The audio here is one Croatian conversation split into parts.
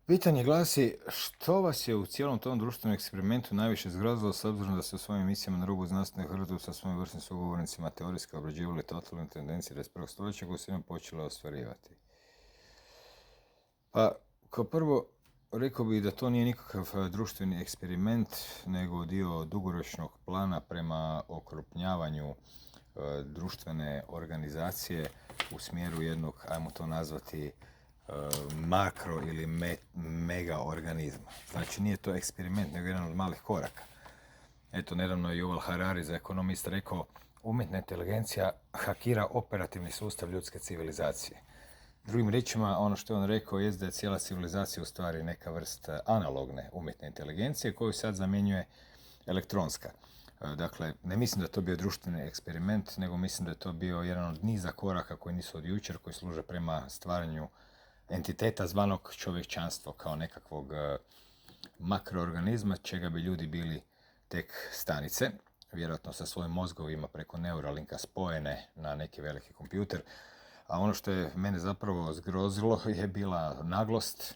Pitanje glasi, što vas je u cijelom tom društvenom eksperimentu najviše zgrozilo s obzirom da ste u svojim emisijama na rubu znanstvenih hrtu sa svojim vrsnim sugovornicima teorijski obrađivali totalne tendencije 21. stoljeća koje se njima počele ostvarivati? Pa, kao prvo, rekao bih da to nije nikakav društveni eksperiment, nego dio dugoročnog plana prema okrupnjavanju društvene organizacije u smjeru jednog, ajmo to nazvati, makro ili mega organizma. Znači nije to eksperiment, nego jedan od malih koraka. Eto, nedavno je Yuval Harari, za ekonomist, rekao umjetna inteligencija hakira operativni sustav ljudske civilizacije. Drugim riječima, ono što je on rekao je da je cijela civilizacija u stvari neka vrsta analogne umjetne inteligencije koju sad zamjenjuje elektronska. Dakle, ne mislim da je to bio društveni eksperiment, nego mislim da je to bio jedan od niza koraka koji nisu od jučer, koji služe prema stvaranju entiteta zvanog čovječanstvo kao nekakvog makroorganizma čega bi ljudi bili tek stanice, vjerojatno sa svojim mozgovima preko Neuralinka spojene na neki veliki kompjuter. A ono što je mene zapravo zgrozilo je bila naglost,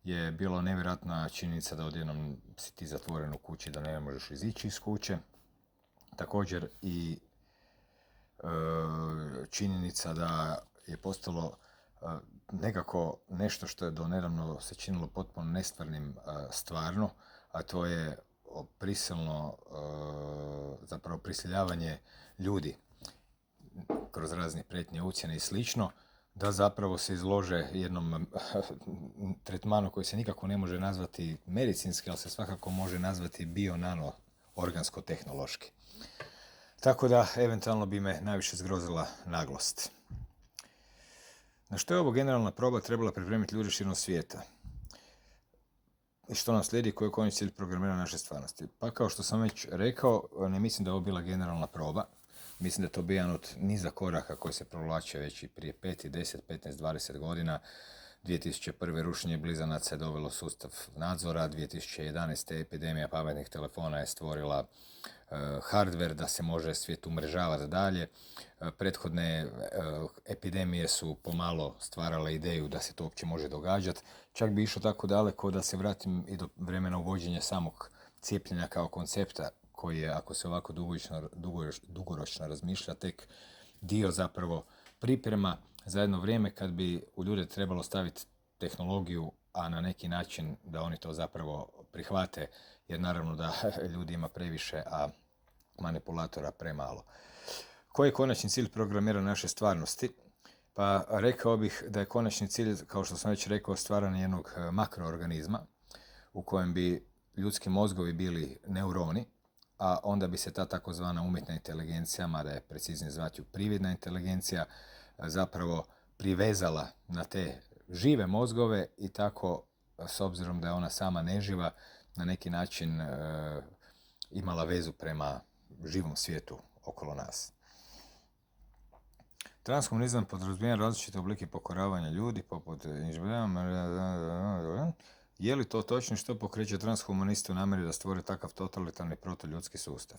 je bilo nevjerojatna činjenica da odjednom si ti zatvoren u kući, da ne možeš izići iz kuće. Također i činjenica da je postalo nekako nešto što je do nedavno se činilo potpuno nestvarnim stvarno, a to je prisilno, zapravo prisiljavanje ljudi kroz razne prijetnje, ucjene i slično, da zapravo se izlože jednom tretmanu koji se nikako ne može nazvati medicinski, ali se svakako može nazvati bio-nano organsko-tehnološki. Tako da, eventualno bi me najviše zgrozila naglost. Na što je ovo generalna proba trebala pripremiti ljudi širom svijeta? I što nam slijedi, koji je konačni cilj programiranja naše stvarnosti? Pa kao što sam već rekao, ne mislim da je ovo bila generalna proba. Mislim da je to bio jedan od niza koraka koji se provlače već i prije 5, 10, 15, 20 godina. 2001. rušenje blizanaca je dovelo sustav nadzora, 2011. epidemija pametnih telefona je stvorila hardware da se može svijet umrežavati dalje. Prethodne epidemije su pomalo stvarale ideju da se to uopće može događati. Čak bi išao tako daleko da se vratim i do vremena uvođenja samog cijepljenja kao koncepta, koji je, ako se ovako dugoročno razmišlja, tek dio zapravo priprema za jedno vrijeme kad bi u ljude trebalo staviti tehnologiju, a na neki način da oni to zapravo prihvate, jer naravno da ljudi ima previše, a manipulatora premalo. Koji je konačni cilj programiranja naše stvarnosti? Pa rekao bih da je konačni cilj, kao što sam već rekao, stvaranje jednog makroorganizma u kojem bi ljudski mozgovi bili neuroni, a onda bi se ta takozvana umjetna inteligencija, mada je preciznije zvati prividna inteligencija, zapravo privezala na te žive mozgove i tako, s obzirom da je ona sama neživa, na neki način imala vezu prema živom svijetu okolo nas. Transhumanizam podrazumijeva različite oblike pokoravanja ljudi, poput je li to točno, što pokreće transhumaniste u namjeri da stvore takav totalitarni protoljudski sustav?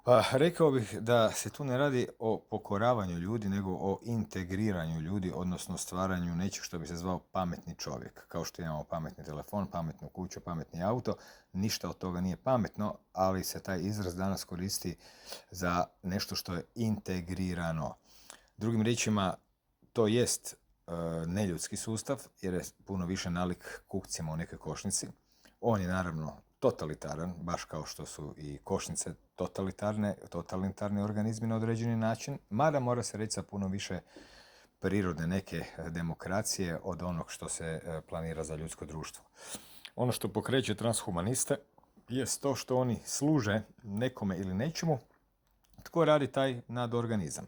Pa rekao bih da se tu ne radi o pokoravanju ljudi, nego o integriranju ljudi, odnosno stvaranju nečeg što bi se zvao pametni čovjek. Kao što imamo pametni telefon, pametnu kuću, pametni auto, ništa od toga nije pametno, ali se taj izraz danas koristi za nešto što je integrirano. Drugim riječima, to jest neljudski sustav, jer je puno više nalik kukcima u nekoj košnici. On je naravno totalitaran, baš kao što su i košnice totalitarni organizmi na određeni način, mada mora se reći sa puno više prirodne neke demokracije od onog što se planira za ljudsko društvo. Ono što pokreće transhumaniste je to što oni služe nekome ili nečemu tko radi taj nadorganizam.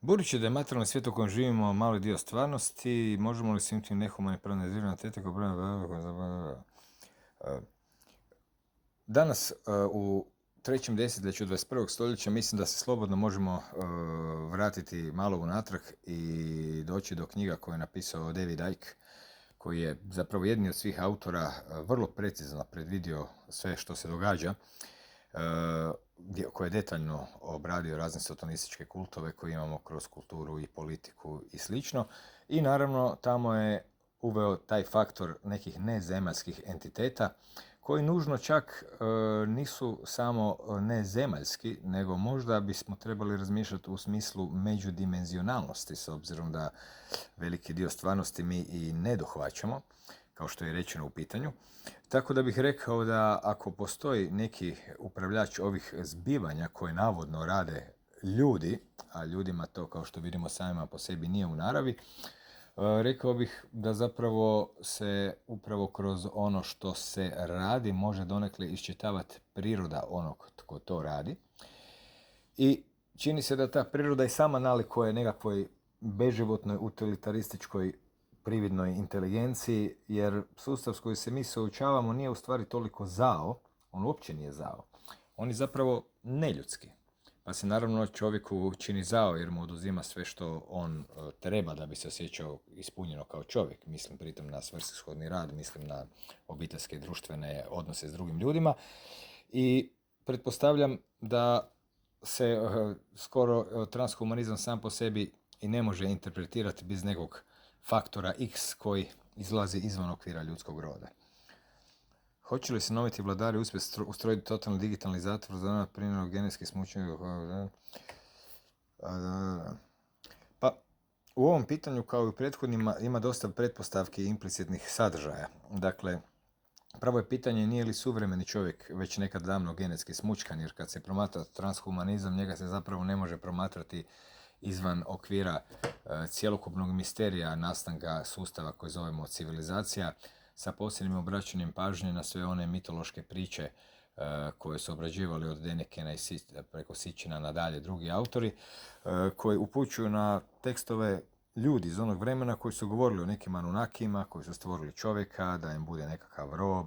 Budući da je materijalni svijet u kojem živimo mali dio stvarnosti, možemo li svim tim nehumanim pronalizirati tete kao danas u trećem desetljeću 21. stoljeća mislim da se slobodno možemo vratiti malo unatrag i doći do knjiga koje je napisao David Icke, koji je zapravo jedni od svih autora vrlo precizno predvidio sve što se događa. koji je detaljno obradio razne sotonističke kultove koje imamo kroz kulturu i politiku i slično. I naravno tamo je uveo taj faktor nekih nezemaljskih entiteta koji nužno čak nisu samo nezemaljski, nego možda bismo trebali razmišljati u smislu međudimenzionalnosti, s obzirom da veliki dio stvarnosti mi i ne dohvaćamo, kao što je rečeno u pitanju. Tako da bih rekao da ako postoji neki upravljač ovih zbivanja koje navodno rade ljudi, a ljudima to, kao što vidimo, samima po sebi nije u naravi, rekao bih da zapravo se upravo kroz ono što se radi može donekle iščitavati priroda onog tko to radi. I čini se da ta priroda i sama nalikuje nekakvoj beživotnoj utilitarističkoj prividnoj inteligenciji, jer sustav s kojim se mi suočavamo nije u stvari toliko zao, on uopće nije zao. On je zapravo neljudski. Pa se naravno čovjeku čini zao jer mu oduzima sve što on treba da bi se osjećao ispunjeno kao čovjek. Mislim pritom na svrsishodni rad, mislim na obiteljske i društvene odnose s drugim ljudima. I pretpostavljam da se skoro transhumanizam sam po sebi i ne može interpretirati bez nekog faktora X koji izlazi izvan okvira ljudskog roda. Hoće li se noviti vladari uspjeti ustrojiti totalni digitalni zatvor za ono primjenu genetski smučenja? Pa, u ovom pitanju, kao i u prethodnima, ima dosta pretpostavki i implicitnih sadržaja. Dakle, prvo je pitanje nije li suvremeni čovjek već nekad davno genetski smučkan, jer kad se promatra transhumanizam, njega se zapravo ne može promatrati izvan okvira cjelokupnog misterija nastanka sustava koji zovemo civilizacija, sa posebnim obraćanjem pažnje na sve one mitološke priče koje su obrađivali od Denekena i preko Sičina nadalje drugi autori, koji upućuju na tekstove ljudi iz onog vremena koji su govorili o nekim Anunnakima, koji su stvorili čovjeka, da im bude nekakav rob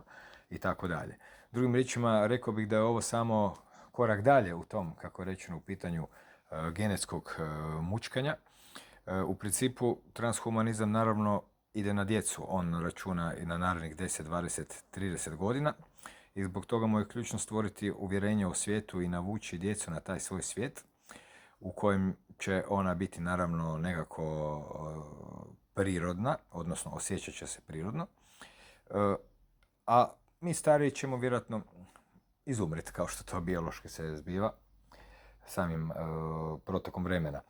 i tako dalje. Drugim riječima, rekao bih da je ovo samo korak dalje u tom, kako je rečeno u pitanju, genetskog mučkanja. U principu, transhumanizam naravno ide na djecu. On računa i na narednih 10, 20, 30 godina i zbog toga mu je ključno stvoriti uvjerenje o svijetu i navući djecu na taj svoj svijet u kojem će ona biti naravno nekako prirodna, odnosno osjećat će se prirodno, a mi stariji ćemo vjerojatno izumreti kao što to biološki se zbiva samim protokom vremena.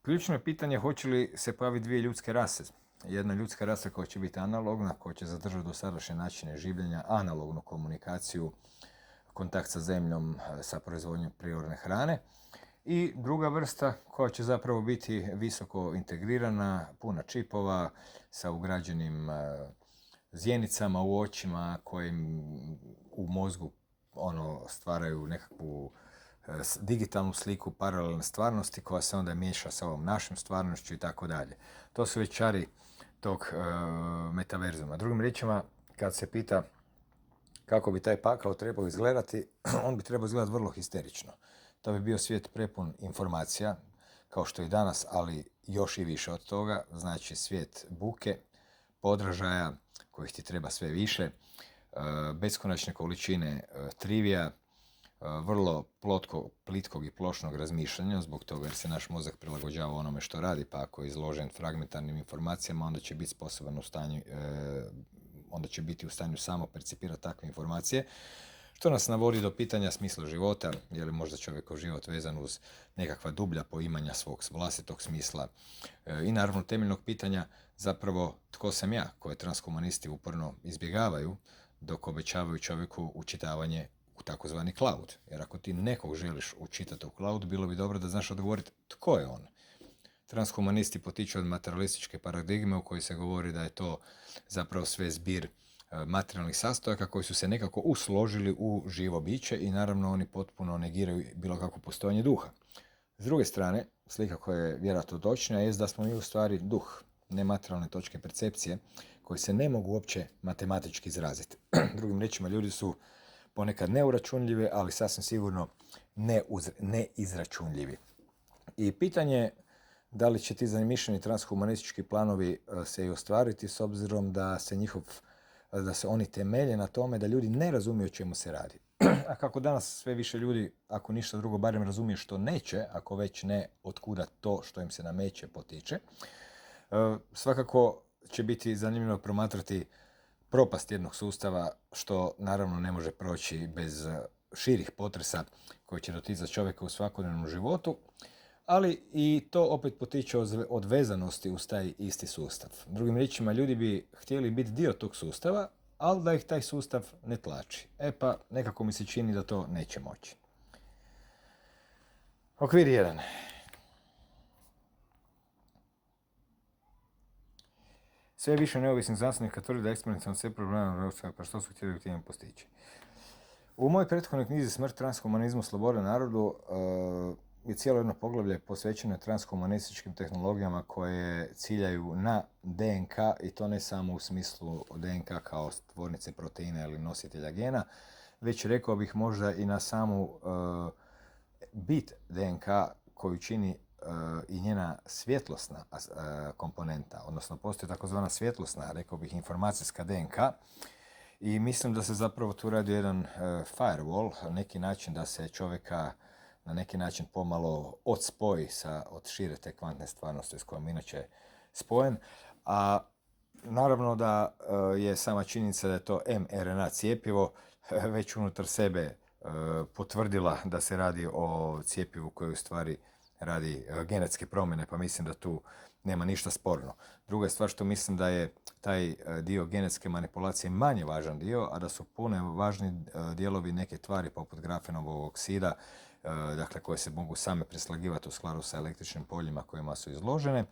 Ključno je pitanje hoće li se pojaviti dvije ljudske rase. Jedna ljudska rasa koja će biti analogna, koja će zadržati dosadašnje načine življenja, analognu komunikaciju, kontakt sa zemljom, sa proizvodnjom prirodne hrane. I druga vrsta koja će zapravo biti visoko integrirana, puna čipova, sa ugrađenim zjenicama u očima kojim u mozgu stvaraju nekakvu digitalnu sliku paralelne stvarnosti koja se onda miješa sa ovom našom stvarnošću i tako dalje. To su već čari tog metaverzuma. Drugim riječima, kad se pita kako bi taj pakao trebao izgledati, on bi trebao izgledati vrlo histerično. To bi bio svijet prepun informacija, kao što je i danas, ali još i više od toga. Znači svijet buke, podražaja, kojih ti treba sve više, beskonačne količine trivija, vrlo plitkog i plošnog razmišljanja, zbog toga jer se naš mozak prilagođava onome što radi, pa ako je izložen fragmentarnim informacijama, onda će biti sposoban onda će biti u stanju samo percipirati takve informacije, što nas navodi do pitanja smisla života, je li možda čovjekov život vezan uz nekakva dublja poimanja svog vlastitog smisla i naravno temeljnog pitanja zapravo tko sam ja, koje transhumanisti uporno izbjegavaju dok obećavaju čovjeku učitavanje u takozvani cloud. Jer ako ti nekog želiš učitati u cloud, bilo bi dobro da znaš odgovoriti tko je on. Transhumanisti potiču od materialističke paradigme u kojoj se govori da je to zapravo sve zbir materijalnih sastojaka koji su se nekako usložili u živo biće i naravno oni potpuno negiraju bilo kako postojanje duha. S druge strane, slika koja je vjerojatno točna je da smo mi u stvari duh, nematerijalne točke percepcije koje se ne mogu uopće matematički izraziti. Drugim riječima, ljudi su ponekad neuračunljivi, ali sasvim sigurno neizračunljivi. I pitanje da li će ti zamišljeni transhumanistički planovi se i ostvariti s obzirom da se oni temelje na tome da ljudi ne razumiju o čemu se radi. a kako danas sve više ljudi, ako ništa drugo, barem razumije što neće, ako već ne, otkuda to što im se nameće potiče. Svakako će biti zanimljivo promatrati propast jednog sustava, što naravno ne može proći bez širih potresa koji će doticati čovjeka u svakodnevnom životu, ali i to opet potiče od vezanosti uz taj isti sustav. Drugim riječima, ljudi bi htjeli biti dio tog sustava, ali da ih taj sustav ne tlači. Pa nekako mi se čini da to neće moći. Okvir 1. Sve više neovisnih znanstvenika tvrdi da eksponencijalno sve problema, pa što su htjeli time postići. U mojoj prethodnoj knjizi Smrt, transhumanizmu, sloboda narodu je cijelo jedno poglavlje posvećeno transhumanističkim tehnologijama koje ciljaju na DNK, i to ne samo u smislu DNK kao tvornice proteina ili nositelja gena, već rekao bih možda i na samu bit DNK koju čini i njena svjetlosna komponenta, odnosno postoji takozvana svjetlosna, rekao bih, informacijska DNK, i mislim da se zapravo tu radi jedan firewall, neki način da se čovjeka na neki način pomalo odspoji od šire te kvantne stvarnosti s kojom inače spojen. A naravno da je sama činjenica da je to mRNA cijepivo već unutar sebe potvrdila da se radi o cijepivu koje u stvari radi genetske promjene, pa mislim da tu nema ništa sporno. Druga je stvar što mislim da je taj dio genetske manipulacije manje važan dio, a da su puno važni dijelovi neke tvari poput grafenovog oksida, dakle koje se mogu same preslagivati u skladu sa električnim poljima kojima su izložene.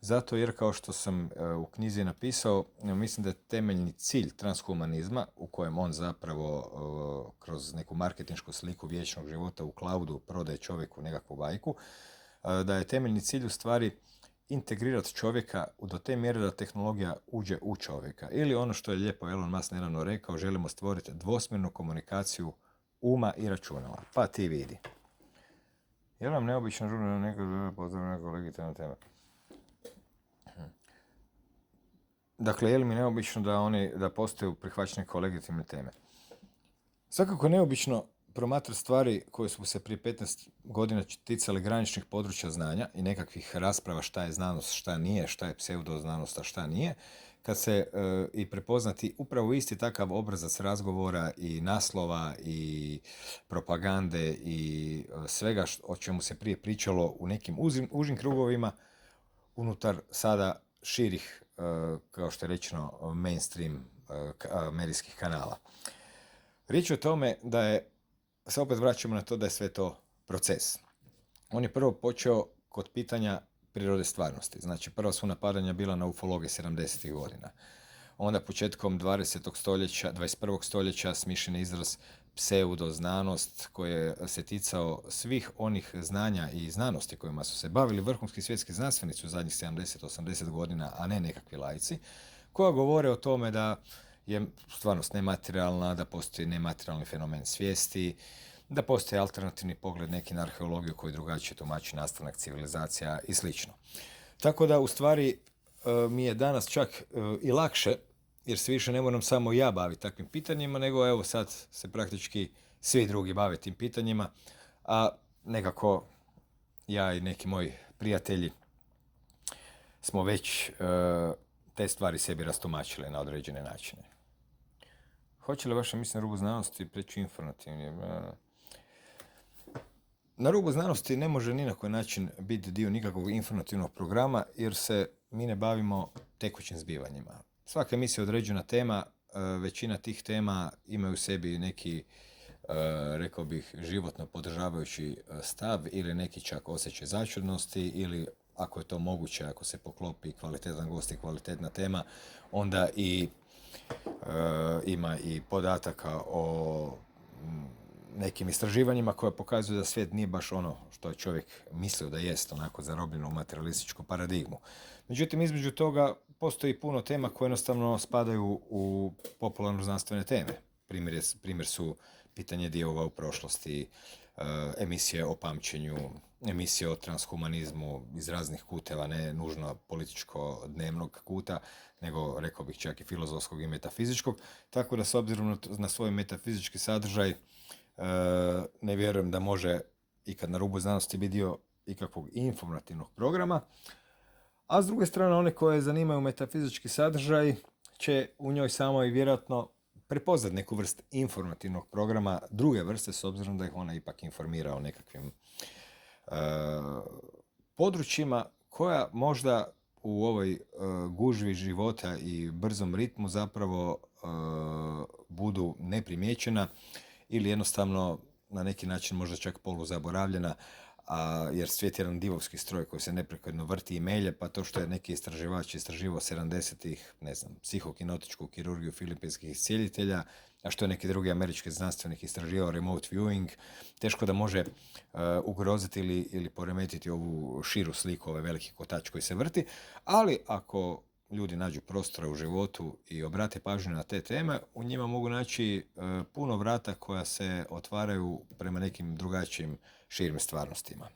Zato jer, kao što sam u knjizi napisao, mislim da je temeljni cilj transhumanizma, u kojem on zapravo kroz neku marketinšku sliku vječnog života u cloudu prodaje čovjeku nekakvu bajku, da je temeljni cilj u stvari integrirati čovjeka do te mjere da tehnologija uđe u čovjeka. Ili ono što je lijepo Elon Musk nedavno rekao, želimo stvoriti dvosmjernu komunikaciju uma i računala. Pa ti vidi. Je li vam neobično žurno neko pozdravno neko legitimna tema? Dakle, je li mi neobično da postaju prihvaćene kao legitimne teme? Svakako je neobično promatrati stvari koje su se prije 15 godina ticale graničnih područja znanja i nekakvih rasprava šta je znanost, šta nije, šta je pseudoznanost, a šta nije, kad se i prepoznati upravo isti takav obrazac razgovora i naslova i propagande i svega o čemu se prije pričalo u nekim užim krugovima unutar sada širih, kao što je rečeno, mainstream medijskih kanala. Riječ je o tome da je, se opet vraćamo na to da je sve to proces. On je prvo počeo kod pitanja prirode stvarnosti. Znači, prva su napadanja bila na ufologe 70. godina. Onda početkom 21. stoljeća smišljen izraz pseudoznanost koji se ticao svih onih znanja i znanosti kojima su se bavili vrhunski svjetski znanstvenici u zadnjih 70-80 godina, a ne nekakvi laici, koja govore o tome da je stvarnost nematerijalna, da postoji nematerijalni fenomen svijesti, da postoji alternativni pogled neki na arheologiju koji drugačije tumači nastanak civilizacija i sl. Tako da, u stvari, mi je danas čak i lakše, jer se više ne moram samo ja baviti takvim pitanjima, nego evo sad se praktički svi drugi bave tim pitanjima, a nekako ja i neki moji prijatelji smo već te stvari sebi rastumačili na određene načine. Hoće li vaša misla na rubu znanosti preći informativni? Na rubu znanosti ne može ni na koji način biti dio nikakvog informativnog programa, jer se mi ne bavimo tekućim zbivanjima. Svaka emisija je određena tema, većina tih tema imaju u sebi neki, rekao bih, životno podržavajući stav ili neki čak osjećaj začudnosti, ili ako je to moguće, ako se poklopi kvalitetan gost i kvalitetna tema, onda i ima i podataka o nekim istraživanjima koja pokazuju da svijet nije baš ono što je čovjek mislio da jest, onako zarobljeno u materialističku paradigmu. Međutim, između toga postoji puno tema koje jednostavno spadaju u popularno znanstvene teme. Primjer su pitanje dijelova u prošlosti, emisije o pamćenju, emisije o transhumanizmu iz raznih kuteva, ne nužno političko dnevnog kuta, nego rekao bih čak i filozofskog i metafizičkog. Tako da s obzirom na svoj metafizički sadržaj ne vjerujem da može ikad na rubu znanosti biti dio ikakvog informativnog programa. A s druge strane, one koje zanimaju metafizički sadržaj će u njoj samoj vjerojatno prepoznat neku vrst informativnog programa druge vrste, s obzirom da ih ona ipak informira o nekakvim područjima koja možda u ovoj gužvi života i brzom ritmu zapravo budu neprimjećena ili jednostavno na neki način možda čak poluzaboravljena, jer svijet je jedan divovski stroj koji se neprekidno vrti i melje, pa to što je neki istraživač istraživao 70-ih, ne znam, psihokinotičku kirurgiju filipinskih iscijelitelja, a što je neki drugi američki znanstvenik istraživao remote viewing, teško da može ugroziti ili poremetiti ovu širu sliku, ovaj veliki kotač koji se vrti, ali ako ljudi nađu prostora u životu i obrate pažnju na te teme, u njima mogu naći puno vrata koja se otvaraju prema nekim drugačijim širim stvarnostima.